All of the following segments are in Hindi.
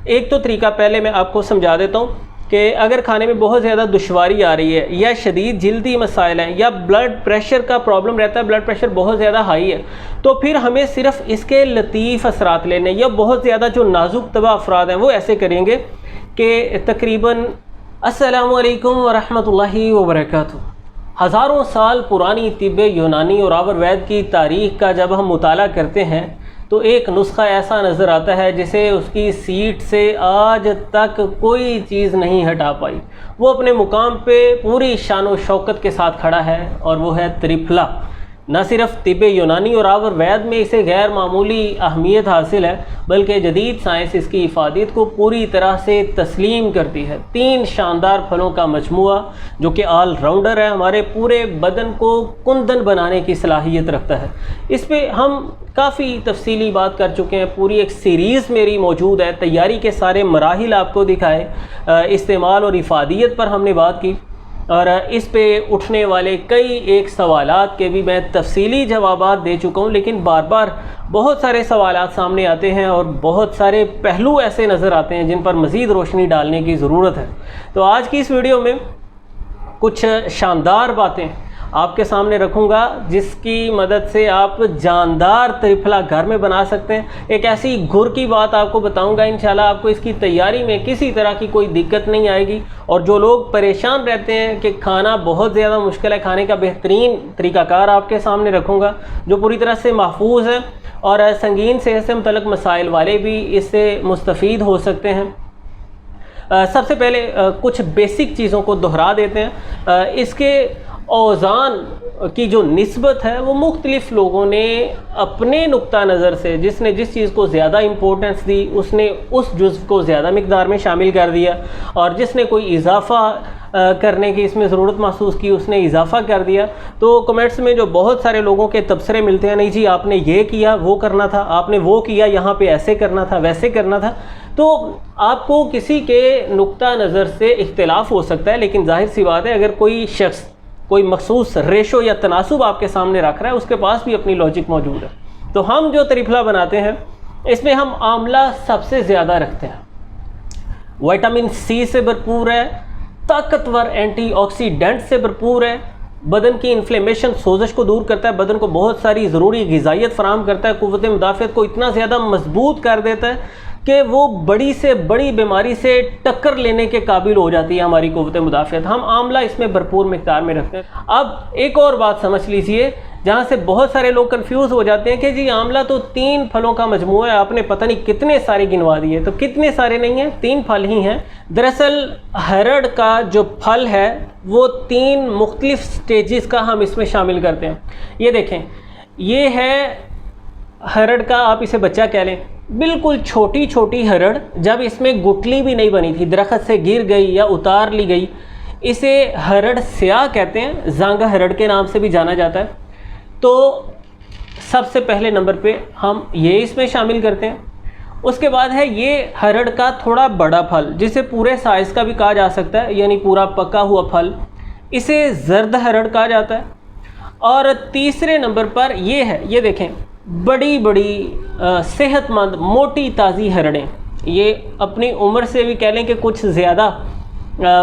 एक तो तरीका पहले मैं आपको समझा देता हूँ कि अगर खाने में बहुत ज़्यादा दुश्वारी आ रही है या शदीद जल्दी मसाइल हैं या ब्लड प्रेशर का प्रॉब्लम रहता है, ब्लड प्रेशर बहुत ज़्यादा हाई है, तो फिर हमें सिर्फ इसके लतीफ़ असरात लेने, या बहुत ज़्यादा जो नाजुक तबा अफराद हैं वो ऐसे करेंगे कि तकरीबन अस्सलामु अलैकुम वरहमतुल्लाहि वबरकातुहू, हज़ारों साल पुरानी तिब्ब यूनानी और आयुर्वेद की तारीख़ का जब हम मुताला करते हैं तो एक नुस्खा ऐसा नज़र आता है जिसे उसकी सीट से आज तक कोई चीज़ नहीं हटा पाई। वो अपने मुकाम पे पूरी शान व शौकत के साथ खड़ा है और वो है त्रिफला। न सिर्फ तिब्ब यूनानी और आयुर्वेद में इसे गैर मामूली अहमियत हासिल है, बल्कि जदीद साइंस इसकी इफादत को पूरी तरह से तस्लीम करती है। 3 शानदार फलों का मजमुआ जो कि ऑल राउंडर है, हमारे पूरे बदन को कुंदन बनाने की सलाहियत रखता है। इस पर हम काफ़ी तफसीली बात कर चुके हैं, पूरी एक सीरीज़ मेरी मौजूद है, तैयारी के सारे मराहिल आपको दिखाए, इस्तेमाल और इफादियत पर हमने बात की और इस पे उठने वाले कई एक सवालात के भी मैं तफसीली जवाबात दे चुका हूँ, लेकिन बार बार बहुत सारे सवालात सामने आते हैं और बहुत सारे पहलू ऐसे नज़र आते हैं जिन पर मज़ीद रोशनी डालने की ज़रूरत है। तो आज की इस वीडियो में कुछ शानदार बातें आपके सामने रखूँगा जिसकी मदद से आप जानदार त्रिफला घर में बना सकते हैं। एक ऐसी गुर की बात आपको बताऊँगा, इंशाल्लाह आपको इसकी तैयारी में किसी तरह की कोई दिक्कत नहीं आएगी। और जो लोग परेशान रहते हैं कि खाना बहुत ज़्यादा मुश्किल है, खाने का बेहतरीन तरीक़ाकार आपके सामने रखूँगा जो पूरी तरह से महफूज है और संगीन सेहत से मुतल्लिक़ मसाइल वाले भी इससे मुस्तफ़ीद हो सकते हैं। सबसे पहले कुछ बेसिक चीज़ों को दोहरा देते हैं। इसके औज़ान की जो निस्बत है वो मुख्तलिफ़ लोगों ने अपने नुक्ता नज़र से, जिसने जिस चीज़ को ज़्यादा इम्पोर्टेंस दी उसने उस जुज़्व को ज़्यादा मिक़दार में शामिल कर दिया, और जिसने कोई इजाफ़ा करने की इसमें ज़रूरत महसूस की उसने इजाफ़ा कर दिया। तो कमेंट्स में जो बहुत सारे लोगों के तबसरे मिलते हैं, नहीं जी आपने ये किया वो करना था, आपने वो किया यहाँ पे ऐसे करना था वैसे करना था, तो आपको किसी के नुक्ता नज़र से इख्तिलाफ़ हो सकता है, लेकिन जाहिर सी बात है अगर कोई शख्स कोई मखसूस रेशो या तनासुब आपके सामने रख रहा है उसके पास भी अपनी लॉजिक मौजूद है। तो हम जो त्रिफला बनाते हैं इसमें हम आंवला सबसे ज़्यादा रखते हैं, विटामिन सी से भरपूर है, ताकतवर एंटीऑक्सीडेंट से भरपूर है, बदन की इन्फ्लेमेशन सोजश को दूर करता है, बदन को बहुत सारी ज़रूरी ग़िज़ाइयत फराहम करता है, क़ुव्वत मुदाफ़ियत को इतना ज़्यादा मजबूत कर देता है कि वो बड़ी से बड़ी बीमारी से टक्कर लेने के काबिल हो जाती है हमारी क़ुव्वत मुदाफ़ियत। हम आंवला इसमें भरपूर मिक़दार में रखते हैं। अब एक और बात समझ लीजिए जहाँ से बहुत सारे लोग कंफ्यूज हो जाते हैं कि जी आंवला तो 3 फलों का मजमूआ है, आपने पता नहीं कितने सारे गिनवा दिए। तो कितने सारे नहीं हैं, 3 फल ही हैं। दरअसल हरड़ का जो फल है वो 3 मुख्तलिफ स्टेजेस का हम इसमें शामिल करते हैं। ये देखें, ये है हरड़ का, आप इसे बच्चा कह लें, बिल्कुल छोटी छोटी हरड़, जब इसमें गुठली भी नहीं बनी थी, दरख्त से गिर गई या उतार ली गई, इसे हरड़ स्याह कहते हैं, जांगा हरड़ के नाम से भी जाना जाता है। तो सबसे पहले नंबर पे हम ये इसमें शामिल करते हैं। उसके बाद है ये हरड़ का थोड़ा बड़ा फल जिसे पूरे साइज़ का भी कहा जा सकता है, यानी पूरा पका हुआ फल, इसे जर्द हरड़ कहा जाता है। और तीसरे नंबर पर ये है, ये देखें, बड़ी बड़ी सेहतमंद मोटी ताज़ी हरड़ें, ये अपनी उम्र से भी कह लें कि कुछ ज़्यादा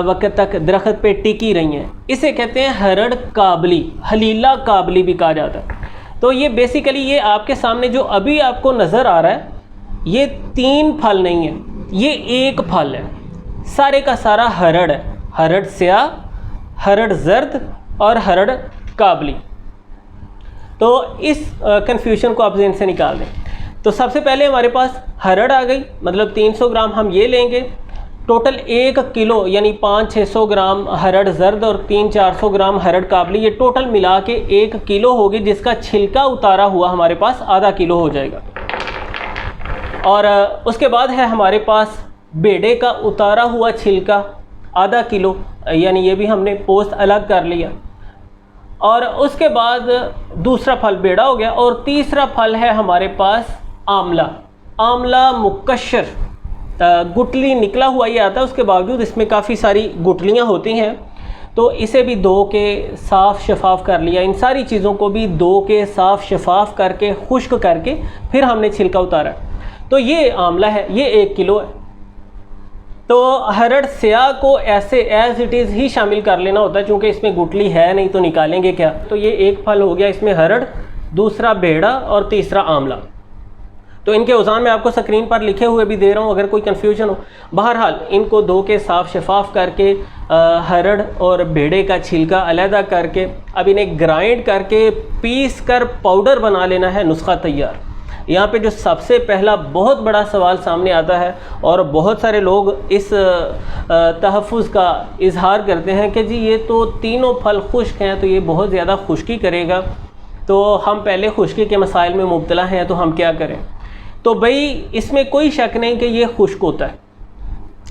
वक्त तक दरख्त पे टिकी रही हैं, इसे कहते हैं हरड़ काबली, हलीला काबली भी कहा जाता है। तो ये बेसिकली ये आपके सामने जो अभी आपको नज़र आ रहा है ये 3 फल नहीं है, ये एक फल है, सारे का सारा हरड़ है, हरड़ स्याह, हरड़ जर्द और हरड़ काबली। तो इस कन्फ्यूजन को आप ज़हन से निकाल दें। तो सबसे पहले हमारे पास हरड़ आ गई, मतलब 300 ग्राम हम ये लेंगे। टोटल 1 किलो यानी 500-600 ग्राम हरड़ जर्द और 300-400 ग्राम हरड़ काबली, ये टोटल मिला के 1 किलो होगी, जिसका छिलका उतारा हुआ हमारे पास आधा किलो हो जाएगा। और उसके बाद है हमारे पास बेड़े का उतारा हुआ छिलका आधा किलो, यानी ये भी हमने पोस्ट अलग कर लिया। और उसके बाद दूसरा फल बेड़ा हो गया, और तीसरा फल है हमारे पास आंवला। आंवला मुकश्शर, गुठली निकला हुआ ये आता है, उसके बावजूद इसमें काफ़ी सारी गुठलियाँ होती हैं, तो इसे भी धो के साफ़ शफाफ कर लिया। इन सारी चीज़ों को भी धो के साफ़ शफाफ करके खुश्क करके फिर हमने छिलका उतारा। तो ये आंवला है, ये 1 किलो है। तो हरड़ स्याह को ऐसे एज इट इज़ ही शामिल कर लेना होता है, चूँकि इसमें गुठली है नहीं तो निकालेंगे क्या। तो ये एक फल हो गया इसमें हरड़, दूसरा बेड़ा और तीसरा आंवला। तो इनके औज़ान मैं आपको स्क्रीन पर लिखे हुए भी दे रहा हूँ अगर कोई कन्फ्यूजन हो। बहरहाल इनको धो के साफ़ शफाफ करके हरड़ और बेड़े का छिलका अलहदा करके अब इन्हें ग्राइंड करके पीस कर पाउडर बना लेना है, नुस्खा तैयार। यहाँ पे जो सबसे पहला बहुत बड़ा सवाल सामने आता है और बहुत सारे लोग इस तहफ़्फ़ुज़ का इजहार करते हैं कि जी ये तो तीनों फल खुश्क हैं तो ये बहुत ज़्यादा खुश्की करेगा, तो हम पहले खुश्की के मसाइल में मुब्तला हैं तो हम क्या करें। तो भाई इसमें कोई शक नहीं कि ये खुश्क होता है,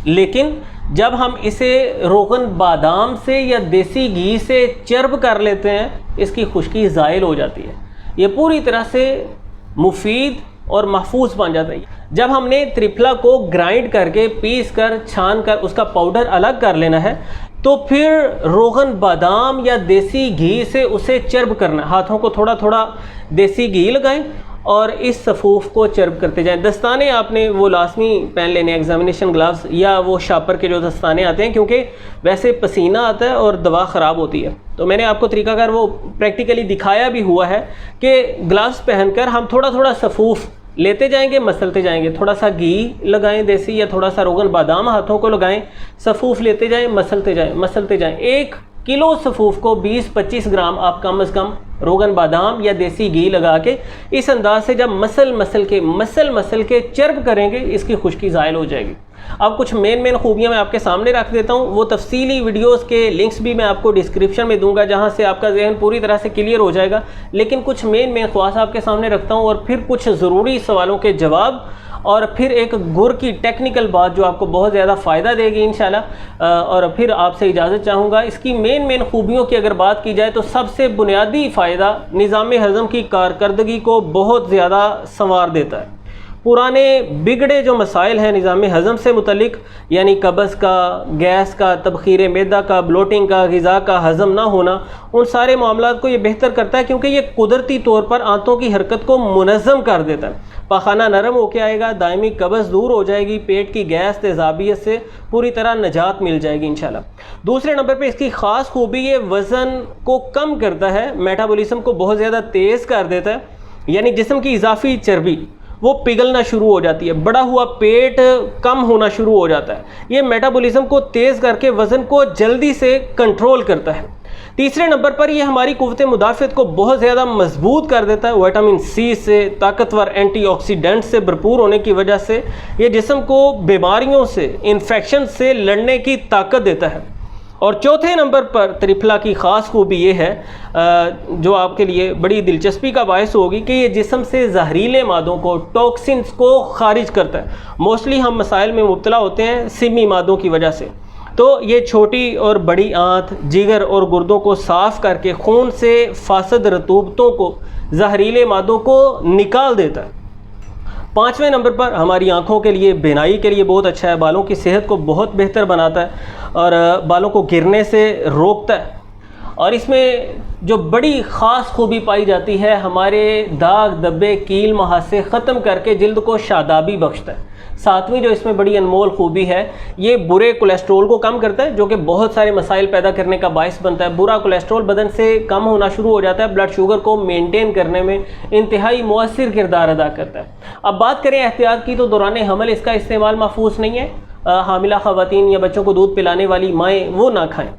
लेकिन जब हम इसे रोगन बादाम से या देसी घी से चर्ब कर लेते हैं इसकी खुश्की ज़ाइल हो जाती है, ये पूरी तरह से मुफीद और महफूज बन जाता है। जब हमने त्रिफला को ग्राइंड करके पीस कर छान कर उसका पाउडर अलग कर लेना है तो फिर रोगन बादाम या देसी घी से उसे चर्ब करना। हाथों को थोड़ा थोड़ा देसी घी लगाएं और इस सफ़ूफ़ को चर्ब करते जाएं। दस्ताने आपने वो लाजमी पहन लेने, एग्जामिनेशन ग्लव्स या वो शापर के जो दस्ताने आते हैं, क्योंकि वैसे पसीना आता है और दवा ख़राब होती है। तो मैंने आपको तरीकाकार वो प्रैक्टिकली दिखाया भी हुआ है कि ग्लव्स पहनकर हम थोड़ा थोड़ा सफ़ूफ़ लेते जाएंगे, मसलते जाएंगे। थोड़ा सा घी लगाएं देसी या थोड़ा सा रोगन बादाम हाथों को लगाएं, सफ़ूफ़ लेते जाएं, मसलते जाएं, मसलते जाएं। 1 किलो सफ़ूफ़ को 20-25 ग्राम आप कम अज़ कम रोगन बादाम या देसी घी लगा के इस अंदाज से जब मसल के चर्ब करेंगे इसकी खुश्की ज़ाइल हो जाएगी। अब कुछ मेन खूबियाँ मैं आपके सामने रख देता हूँ। वो तफसीली वीडियोस के लिंक्स भी मैं आपको डिस्क्रिप्शन में दूंगा जहाँ से आपका जहन पूरी तरह से क्लियर हो जाएगा, लेकिन कुछ मेन ख्वास आपके सामने रखता हूँ और फिर कुछ ज़रूरी सवालों के जवाब और फिर एक गुर की टेक्निकल बात जो आपको बहुत ज़्यादा फ़ायदा देगी इंशाल्लाह। और फिर आपसे इजाज़त चाहूँगा। इसकी मेन खूबियों की अगर बात की जाए तो सबसे बुनियादी फ़ायदा निज़ाम हज़म की कारकर्दगी को बहुत ज़्यादा संवार देता है। पुराने बिगड़े जो मसाइल हैं निज़ाम हज़म से मुतल्लिक, यानी कब्ज़ का, गैस का, तबख़ीर मैदा का, ब्लोटिंग का, ग़िज़ा का हज़म ना होना, उन सारे मामलात को ये बेहतर करता है क्योंकि ये कुदरती तौर पर आंतों की हरकत को मुनज़्ज़म कर देता है। पाखाना नरम होकर आएगा, दायमी कब्ज़ दूर हो जाएगी, पेट की गैस तेज़ाबियत से पूरी तरह निजात मिल जाएगी इंशाल्लाह। दूसरे नंबर पे इसकी ख़ास खूबी ये वज़न को कम करता है, मेटाबॉलिज्म को बहुत ज़्यादा तेज़ कर देता है, यानी जिस्म की इजाफी चर्बी वो पिघलना शुरू हो जाती है, बड़ा हुआ पेट कम होना शुरू हो जाता है। ये मेटाबॉलिज्म को तेज़ करके वज़न को जल्दी से कंट्रोल करता है। तीसरे नंबर पर ये हमारी कुव्वत मुदाफ़ियत को बहुत ज़्यादा मजबूत कर देता है। विटामिन सी से, ताकतवर एंटीऑक्सीडेंट से भरपूर होने की वजह से ये जिस्म को बीमारियों से, इन्फेक्शन से लड़ने की ताकत देता है। और चौथे नंबर पर त्रिफला की ख़ास खूबी ये है जो आपके लिए बड़ी दिलचस्पी का बायस होगी कि ये जिस्म से जहरीले मादों को, टॉक्सिन्स को खारिज करता है। मोस्टली हम मसाइल में मुब्तला होते हैं सिमी मादों की वजह से, तो ये छोटी और बड़ी आंत, जिगर और गुर्दों को साफ़ करके खून से फासद रतूबतों को, जहरीले मादों को निकाल देता है। पाँचवें नंबर पर हमारी आँखों के लिए, बिनाई के लिए बहुत अच्छा है, बालों की सेहत को बहुत बेहतर बनाता है और बालों को गिरने से रोकता है। और इसमें जो बड़ी ख़ास खूबी पाई जाती है, हमारे दाग धब्बे, कील मुहासे ख़त्म करके जिल्द को शादाबी बख्शता है। सातवीं जो इसमें बड़ी अनमोल खूबी है, ये बुरे कोलेस्ट्रोल को कम करता है जो कि बहुत सारे मसाइल पैदा करने का बायस बनता है। बुरा कोलेस्ट्रोल बदन से कम होना शुरू हो जाता है, ब्लड शुगर को मेंटेन करने में इंतहाई मुअस्सिर किरदार अदा करता है। अब बात करें एहतियात की, तो दौरान हमल इसका इस्तेमाल महफूज नहीं है। हामिला ख़वातीन या बच्चों को दूध पिलाने वाली माएँ वो ना खाएँ।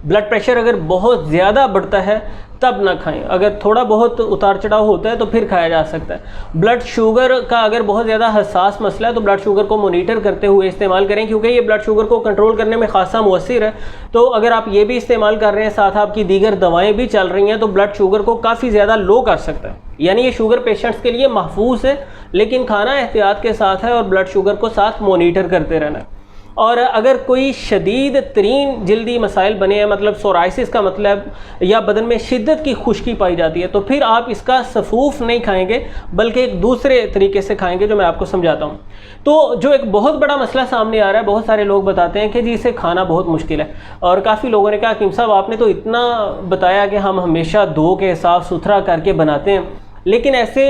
ब्लड प्रेशर अगर बहुत ज़्यादा बढ़ता है तब ना खाएं, अगर थोड़ा बहुत उतार चढ़ाव होता है तो फिर खाया जा सकता है। ब्लड शुगर का अगर बहुत ज़्यादा हसास मसला है तो ब्लड शुगर को मॉनिटर करते हुए इस्तेमाल करें, क्योंकि ये ब्लड शुगर को कंट्रोल करने में खासा मुअस्सिर है। तो अगर आप ये भी इस्तेमाल कर रहे हैं, साथ आपकी दीगर दवाएं भी चल रही हैं, तो ब्लड शुगर को काफ़ी ज़्यादा लो कर सकता है। यानी ये शुगर पेशेंट्स के लिए महफूज है, लेकिन खाना एहतियात के साथ है और ब्लड शुगर को साथ मॉनिटर करते रहना है। और अगर कोई शदीद तरीन जल्दी मसाइल बने हैं, मतलब सोराइसिस का मतलब, या बदन में शिद्दत की खुश्की पाई जाती है, तो फिर आप इसका सफ़ूफ़ नहीं खाएंगे बल्कि एक दूसरे तरीके से खाएंगे जो मैं आपको समझाता हूँ। तो जो एक बहुत बड़ा मसला सामने आ रहा है, बहुत सारे लोग बताते हैं कि जी इसे खाना बहुत मुश्किल है, और काफ़ी लोगों ने कहा हकीम साहब आपने तो इतना बताया कि हम हमेशा धो के साफ़ सुथरा करके बनाते हैं, लेकिन ऐसे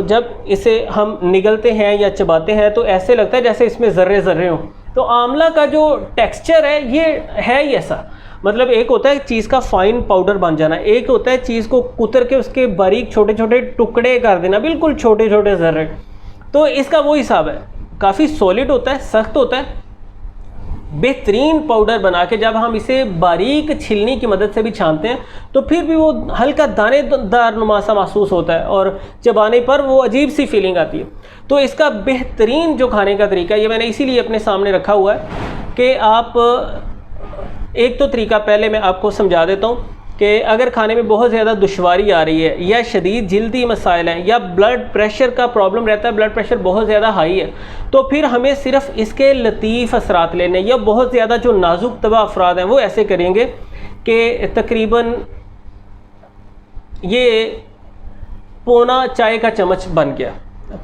जब इसे हम निगलते हैं या चबाते हैं तो ऐसे लगता है जैसे इसमें ज़र्रे ज़र्रे हों, तो आंवला का जो टेक्सचर है ये है ही ऐसा, मतलब एक होता है चीज़ का फाइन पाउडर बन जाना, एक होता है चीज़ को कुतर के उसके बारीक छोटे छोटे टुकड़े कर देना, बिल्कुल छोटे छोटे ज़र्रे। तो इसका वो हिसाब है, काफ़ी सॉलिड होता है, सख्त होता है, बेहतरीन पाउडर बना के जब हम इसे बारीक छिलनी की मदद से भी छानते हैं तो फिर भी वो हल्का दानेदार नुमा सा महसूस होता है और चबाने पर वो अजीब सी फीलिंग आती है। तो इसका बेहतरीन जो खाने का तरीका, ये मैंने इसीलिए अपने सामने रखा हुआ है कि आप, एक तो तरीका पहले मैं आपको समझा देता हूँ कि अगर खाने में बहुत ज़्यादा दुश्वारी आ रही है या शदीद जिल्दी मसाइल हैं या ब्लड प्रेशर का प्रॉब्लम रहता है, ब्लड प्रेशर बहुत ज़्यादा हाई है, तो फिर हमें सिर्फ इसके लतीफ़ असरात लेने, या बहुत ज़्यादा जो नाजुक तबा अफराद हैं वो ऐसे करेंगे कि तकरीबन ये पौना चाय का चम्मच बन गया,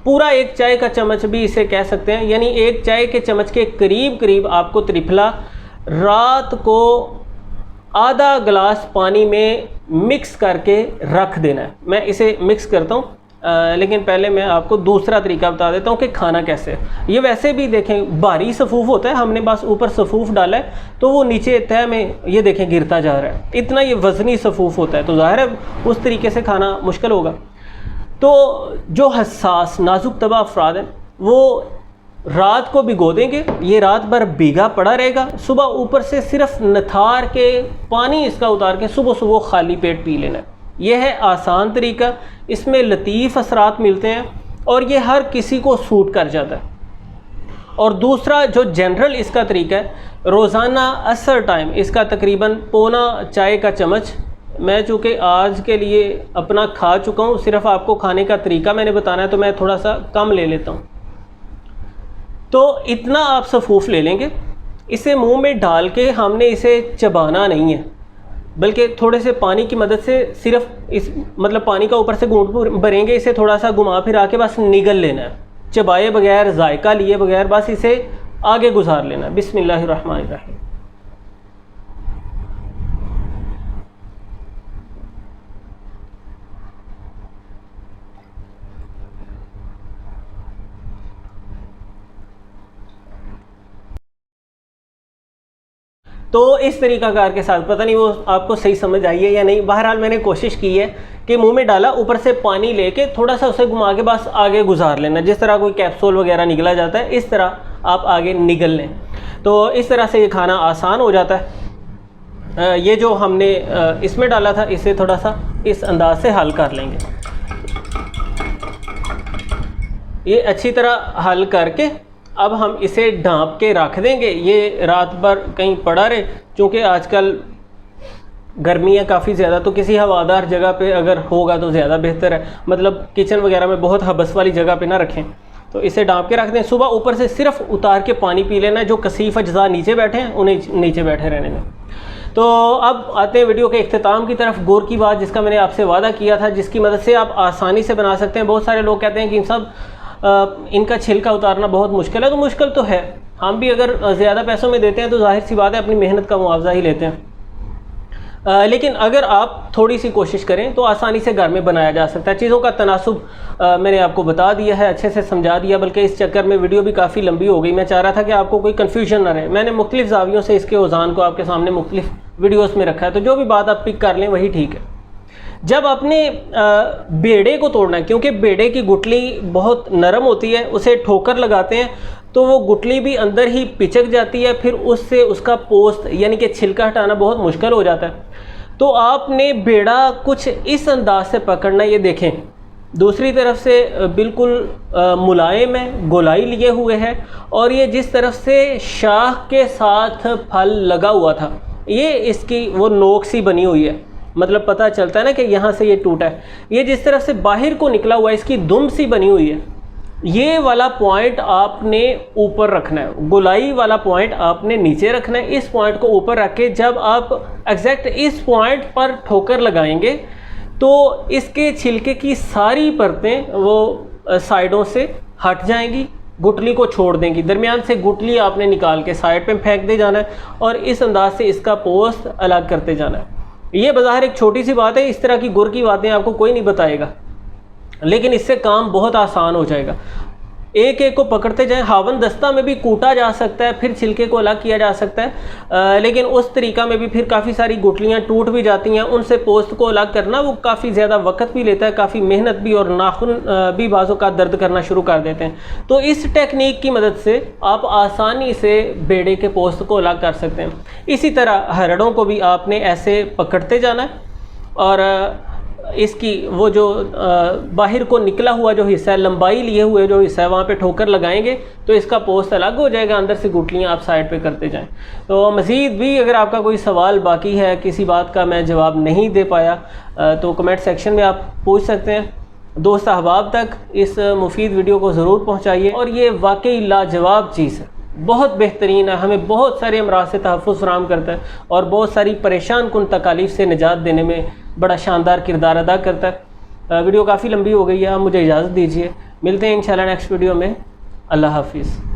पूरा एक चाय का चम्मच भी इसे कह सकते हैं, यानी एक चाय के चम्मच के करीब करीब आपको त्रिफला रात को आधा गिलास पानी में मिक्स करके रख देना है। मैं इसे मिक्स करता हूँ, लेकिन पहले मैं आपको दूसरा तरीका बता देता हूँ कि खाना कैसे है। ये वैसे भी देखें भारी सफ़ूफ होता है, हमने बस ऊपर सफ़ूफ डाला है तो वो नीचे तह में ये देखें गिरता जा रहा है, इतना ये वज़नी सफ़ूफ होता है, तो ज़ाहिर है उस तरीके से खाना मुश्किल होगा। तो जो हसास नाजुक तबा अफराद हैं वो रात को भिगो देंगे, ये रात भर भीगा पड़ा रहेगा, सुबह ऊपर से सिर्फ नथार के पानी इसका उतार के सुबह सुबह खाली पेट पी लेना है। यह है आसान तरीका, इसमें लतीफ़ असरात मिलते हैं और ये हर किसी को सूट कर जाता है। और दूसरा जो जनरल इसका तरीका है, रोज़ाना असर टाइम इसका तकरीबन पौना चाय का चम्मच, मैं चूँकि आज के लिए अपना खा चुका हूँ, सिर्फ आपको खाने का तरीका मैंने बताना है तो मैं थोड़ा सा कम ले लेता हूँ। तो इतना आप सफ़ूफ ले लेंगे, इसे मुंह में डाल के हमने इसे चबाना नहीं है, बल्कि थोड़े से पानी की मदद से सिर्फ इस मतलब पानी का ऊपर से घूंट भरेंगे, इसे थोड़ा सा घुमा फिरा के बस निगल लेना है, चबाए बगैर, जायका लिए बगैर, बस इसे आगे गुजार लेना है। बिस्मिल्लाहिर्रहमानिर्रहीम। तो इस तरीक़ाकार के साथ, पता नहीं वो आपको सही समझ आई है या नहीं, बहरहाल मैंने कोशिश की है कि मुंह में डाला, ऊपर से पानी लेके थोड़ा सा उसे घुमा के बस आगे गुजार लेना, जिस तरह कोई कैप्सूल वगैरह निकला जाता है इस तरह आप आगे निगल लें। तो इस तरह से ये खाना आसान हो जाता है। ये जो हमने इसमें डाला था इसे थोड़ा सा इस अंदाज से हल कर लेंगे, ये अच्छी तरह हल करके अब हम इसे ढाँप के रख देंगे, ये रात भर कहीं पड़ा रहे। चूँकि आजकल गर्मी है काफ़ी ज़्यादा, तो किसी हवादार जगह पे अगर होगा तो ज़्यादा बेहतर है, मतलब किचन वगैरह में बहुत हबस वाली जगह पे ना रखें। तो इसे ढाँप के रख दें, सुबह ऊपर से सिर्फ उतार के पानी पी लेना है, जो कसीफ़ अज्जा नीचे बैठे हैं उन्हें नीचे बैठे रहने दें। तो अब आते हैं वीडियो के इख्तिताम की तरफ। गुड़ की बात जिसका मैंने आपसे वादा किया था, जिसकी मदद से आप आसानी से बना सकते हैं। बहुत सारे लोग कहते हैं कि सब इनका छिलका उतारना बहुत मुश्किल है, तो मुश्किल तो है, हम भी अगर ज़्यादा पैसों में देते हैं तो जाहिर सी बात है अपनी मेहनत का मुआवजा ही लेते हैं। लेकिन अगर आप थोड़ी सी कोशिश करें तो आसानी से घर में बनाया जा सकता है। चीज़ों का तनासुब मैंने आपको बता दिया है, अच्छे से समझा दिया, बल्कि इस चक्कर में वीडियो भी काफ़ी लंबी हो गई। मैं चाह रहा था कि आपको कोई कन्फ्यूजन ना रहे। मैंने मुख्तलिफ जावियों से इसके औज़ान को आपके सामने मुख्तलिफ वीडियोज़ में रखा है, तो जो भी बात आप पिक कर लें वही ठीक है। जब आपने बेड़े को तोड़ना है, क्योंकि बेड़े की गुठली बहुत नरम होती है, उसे ठोकर लगाते हैं तो वो गुठली भी अंदर ही पिचक जाती है, फिर उससे उसका पोस्त यानी कि छिलका हटाना बहुत मुश्किल हो जाता है। तो आपने बेड़ा कुछ इस अंदाज से पकड़ना, ये देखें दूसरी तरफ से बिल्कुल मुलायम है, गोलाई लिए हुए है, और ये जिस तरफ से शाह के साथ फल लगा हुआ था, ये इसकी वो नोक सी बनी हुई है, मतलब पता चलता है ना कि यहाँ से ये टूटा है। ये जिस तरफ से बाहर को निकला हुआ है, इसकी दुम सी बनी हुई है, ये वाला पॉइंट आपने ऊपर रखना है, गोलाई वाला पॉइंट आपने नीचे रखना है। इस पॉइंट को ऊपर रख के जब आप एग्जैक्ट इस पॉइंट पर ठोकर लगाएंगे तो इसके छिलके की सारी परतें वो साइडों से हट जाएंगी, गुठली को छोड़ देंगी। दरमियान से गुठली आपने निकाल के साइड पे फेंक दे जाना है और इस अंदाज से इसका पोस्त अलग करते जाना है। ये बाज़ाहिर एक छोटी सी बात है, इस तरह की गुड़ की बातें आपको कोई नहीं बताएगा, लेकिन इससे काम बहुत आसान हो जाएगा। एक एक को पकड़ते जाएं। हावन दस्ता में भी कूटा जा सकता है, फिर छिलके को अलग किया जा सकता है, लेकिन उस तरीका में भी फिर काफ़ी सारी गुठलियाँ टूट भी जाती हैं। उनसे पोस्त को अलग करना वो काफ़ी ज़्यादा वक्त भी लेता है, काफ़ी मेहनत भी, और नाखून भी बाज़ों का दर्द करना शुरू कर देते हैं। तो इस टेक्निक की मदद से आप आसानी से बेड़े के पोस्त को अलग कर सकते हैं। इसी तरह हरड़ों को भी आपने ऐसे पकड़ते जाना है, और इसकी वो जो बाहर को निकला हुआ जो हिस्सा है, लंबाई लिए हुए जो हिस्सा है, वहाँ पे ठोकर लगाएंगे तो इसका पोस्ट अलग हो जाएगा, अंदर से गुठलियाँ आप साइड पे करते जाएं। तो मज़ीद भी अगर आपका कोई सवाल बाकी है, किसी बात का मैं जवाब नहीं दे पाया, तो कमेंट सेक्शन में आप पूछ सकते हैं। दोस्त अहबाब तक इस मुफीद वीडियो को ज़रूर पहुँचाइए, और ये वाकई लाजवाब चीज़ है, बहुत बेहतरीन है, हमें बहुत सारे अमराज से तहफ़्फ़ुज़ फराहम करता है, और बहुत सारी परेशान कुन तकालीफ से निजात देने में बड़ा शानदार किरदार अदा करता है। वीडियो काफ़ी लंबी हो गई है, आप मुझे इजाज़त दीजिए, मिलते हैं इंशाल्लाह नेक्स्ट वीडियो में। अल्लाह हाफिज़।